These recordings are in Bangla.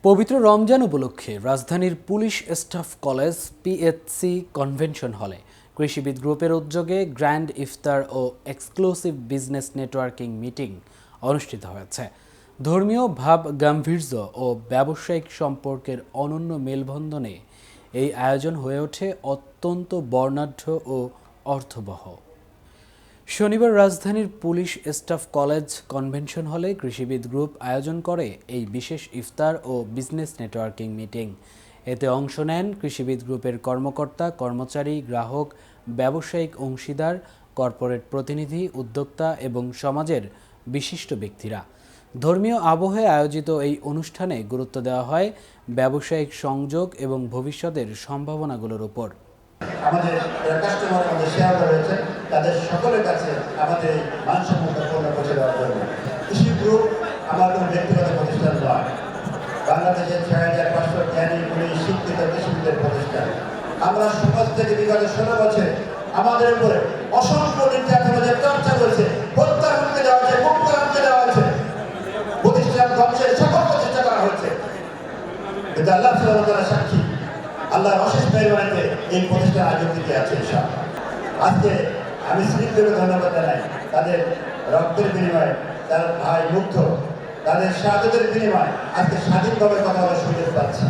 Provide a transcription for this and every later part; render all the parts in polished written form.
পবিত্র রমজান উপলক্ষে রাজধানীর police staff college PHC convention হলে কৃষিবিদ গ্রুপের উদ্যোগে গ্র্যান্ড ইফতার ও এক্সক্লুসিভ বিজনেস নেটওয়ার্কিং মিটিং অনুষ্ঠিত হয়েছে। ধর্মীয় ভাব গাম্ভীর্য ও ব্যবসায়িক সম্পর্কের অনন্য মেলবন্ধনে এই আয়োজন হয়ে ওঠে অত্যন্ত বর্ণাঢ্য ও অর্থবহ। শনিবার রাজধানীর পুলিশ স্টাফ কলেজ কনভেনশন হলে কৃষিবিদ গ্রুপ আয়োজন করে এই বিশেষ ইফতার ও বিজনেস নেটওয়ার্কিং মিটিং। এতে অংশ নেন কৃষিবিদ গ্রুপের কর্মকর্তা, কর্মচারী, গ্রাহক, ব্যবসায়িক অংশীদার, কর্পোরেট প্রতিনিধি, উদ্যোক্তা এবং সমাজের বিশিষ্ট ব্যক্তিরা। ধর্মীয় আবহে আয়োজিত এই অনুষ্ঠানে গুরুত্ব দেওয়া হয় ব্যবসায়িক সংযোগ এবং ভবিষ্যতের সম্ভাবনাগুলোর উপর। আমাদের কাস্টমার আমাদের শেয়ার রয়েছে, তাদের সকলের কাছে আমাদের মানসম্মত পণ্য পৌঁছে দেওয়ার জন্য কৃষি গ্রুপ আমার কোনো ব্যক্তিগত প্রতিষ্ঠান নয়। বাংলাদেশের ৬,৫০০ জ্ঞানী গুণী শিক্ষিত কৃষিবিদের প্রতিষ্ঠান। আমরা সমাজ থেকে বিগত ১৬ বছরে আমাদের উপরে অসংখ্য নির্যাতনের চর্চা করেছে, হত্যার হুমকি দেওয়া হয়েছে, মুক্তার হুমকি দেওয়া হয়েছে, প্রতিষ্ঠান ধ্বংসের সকল প্রচেষ্টা করা হয়েছে। কিন্তু আল্লাহ সুবহানাহু ওয়া তাআলা সাক্ষী, আল্লাহর অশেষ মেহরবানিতে এই প্রতিষ্ঠান আজ টিকে আছে। আজকে আমি স্ত্রীদেরও ধন্যবাদ জানাই, তাদের রক্তের বিনিময়ে, তার ভাই মুগ্ধ, তাদের শাহাদাতের বিনিময়ে আজকে স্বাধীনভাবে কথা বলার সুযোগ পাচ্ছি।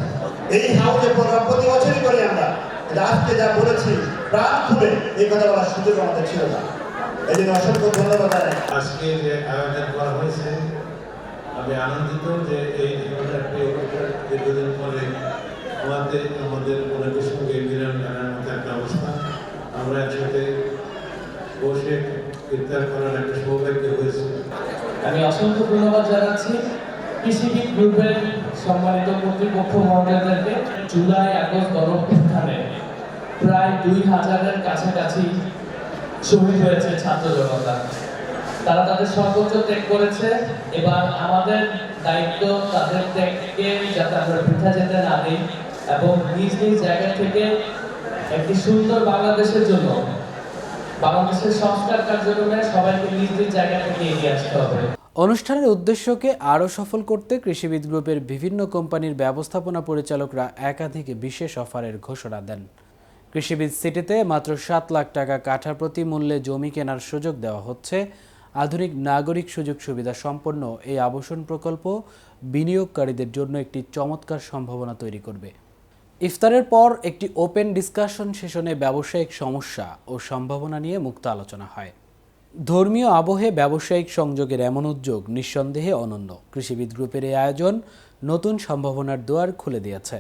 এই হাউসে প্রোগ্রাম প্রতি বছরই করি আমরা, কিন্তু আজকে যা বলেছি প্রাণ খুলে এই কথা বলার সুযোগ আমাদের ছিল না। এই জন্য অসংখ্য ধন্যবাদ জানাই। আজকে যে আয়োজন করা হয়েছে, আমি আনন্দিত যে এই দীর্ঘদিন পরে আমাদের অনেকের সঙ্গে মিলন আনার মতো একটা অবস্থা, আমরা একসাথে বসে ইফতার করার একটা সৌভাগ্য হয়েছে। আমি অসংখ্য ধন্যবাদ জানাচ্ছি কৃষিবিদ গ্রুপের সম্মানিত কর্তৃপক্ষ মহোদয়দেরকে। জুলাই আগস্ট গণঅভ্যুত্থানে প্রায় ২,০০০-এর কাছাকাছি শহীদ হয়েছে ছাত্র জনতা। তারা তাদের সর্বোচ্চ ত্যাগ করেছে। এবার আমাদের দায়িত্ব তাদের ত্যাগকে যাতে আমরা বৃথা যেতে না দিই এবং নিজ নিজ জায়গা থেকে একটি সুন্দর বাংলাদেশের জন্য, বাংলাদেশের সংস্কার কার্যক্রমে সবাইকে নিজ নিজ জায়গা থেকে এগিয়ে আসতে হবে। অনুষ্ঠানের উদ্দেশ্যকে আরও সফল করতে কৃষিবিদ গ্রুপের বিভিন্ন কোম্পানির ব্যবস্থাপনা পরিচালকরা একাধিক বিশেষ অফারের ঘোষণা দেন। কৃষিবিদ সিটিতে মাত্র ৭ লাখ টাকা কাঠা প্রতি মূল্যে জমি কেনার সুযোগ দেওয়া হচ্ছে। আধুনিক নাগরিক সুযোগ সুবিধা সম্পন্ন এই আবাসন প্রকল্প বিনিয়োগকারীদের জন্য একটি চমৎকার সম্ভাবনা তৈরি করবে। ইফতারের পর একটি ওপেন ডিসকাশন সেশনে ব্যবসায়িক সমস্যা ও সম্ভাবনা নিয়ে মুক্ত আলোচনা হয়। ধর্মীয় আবহে ব্যবসায়িক সংযোগের এমন উদ্যোগ নিঃসন্দেহে অনন্য। কৃষিবিদ গ্রুপের এই আয়োজন নতুন সম্ভাবনার দুয়ার খুলে দিয়েছে।